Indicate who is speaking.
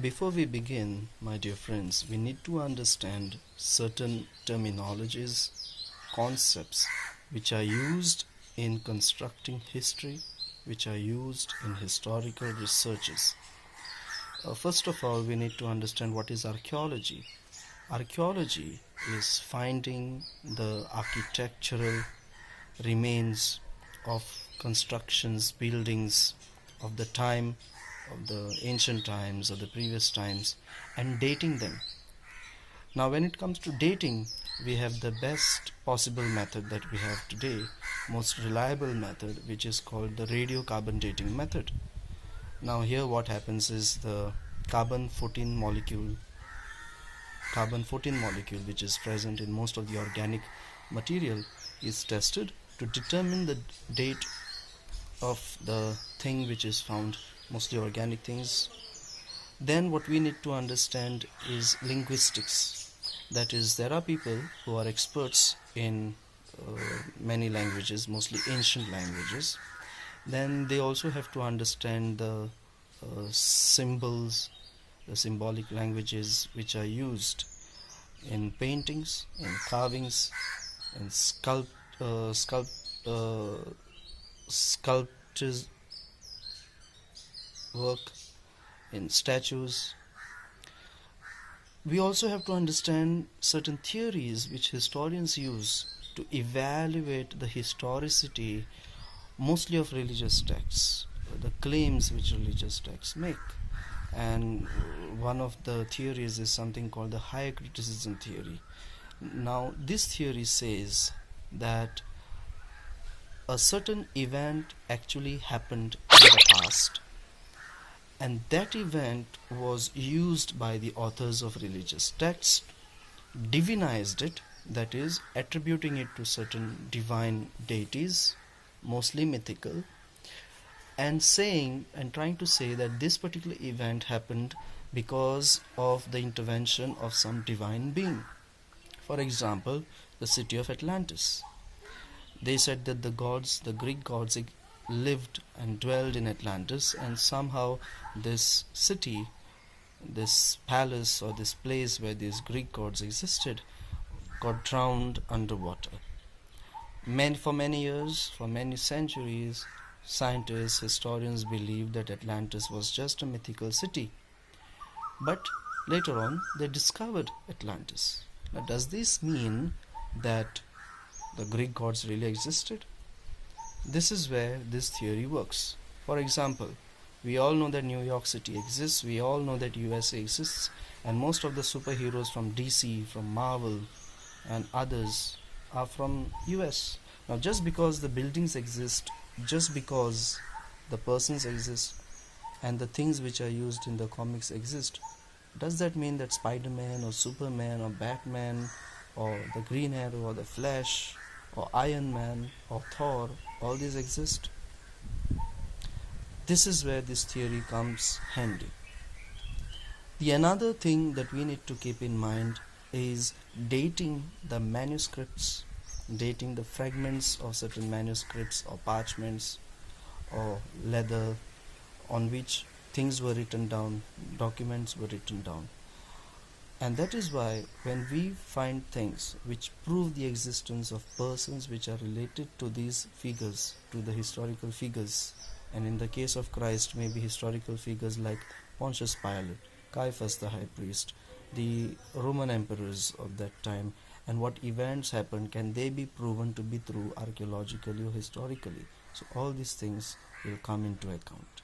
Speaker 1: Before we begin, my dear friends, we need to understand certain terminologies, concepts which are used in constructing history, which are used in historical researches. First of all, we need to understand what is archaeology. Archaeology is finding the architectural remains of constructions, buildings of the time, of the ancient times or the previous times, and dating them. Now, when it comes to dating, we have the best possible method that we have today, most reliable method, which is called the radiocarbon dating method. Now, here what happens is the carbon 14 molecule, which is present in most of the organic material, is tested to determine the date of the thing which is found, mostly organic things. Then what we need to understand is linguistics. That is, there are people who are experts in many languages, mostly ancient languages. Then they also have to understand the symbols, the symbolic languages which are used in paintings, in carvings, in sculptures work, in statues. We also have to understand certain theories which historians use to evaluate the historicity, mostly of religious texts, the claims which religious texts make. And one of the theories is something called the higher criticism theory. Now, this theory says that a certain event actually happened in the past, and that event was used by the authors of religious texts, divinized it, that is, attributing it to certain divine deities, mostly mythical, and trying to say that this particular event happened because of the intervention of some divine being. For example, the city of Atlantis. They said that the Greek gods lived and dwelled in Atlantis, and somehow this city, this palace or this place where these Greek gods existed, got drowned underwater. For many years, for many centuries, scientists, historians believed that Atlantis was just a mythical city. But later on, they discovered Atlantis. Now, does this mean that the Greek gods really existed? This is where this theory works. For example, we all know that New York City exists, we all know that USA exists, and most of the superheroes from DC, from Marvel, and others are from US. Now, just because the buildings exist, just because the persons exist, and the things which are used in the comics exist, does that mean that Spider-Man or Superman or Batman or the Green Arrow or the Flash or Iron Man or Thor, all these exist? This is where this theory comes handy. The another thing that we need to keep in mind is dating the manuscripts, dating the fragments of certain manuscripts or parchments or leather on which things were written down, documents were written down. And that is why when we find things which prove the existence of persons which are related to these figures, to the historical figures, and in the case of Christ, maybe historical figures like Pontius Pilate, Caiaphas the high priest, the Roman emperors of that time, and what events happened, can they be proven to be true archaeologically or historically? So all these things will come into account.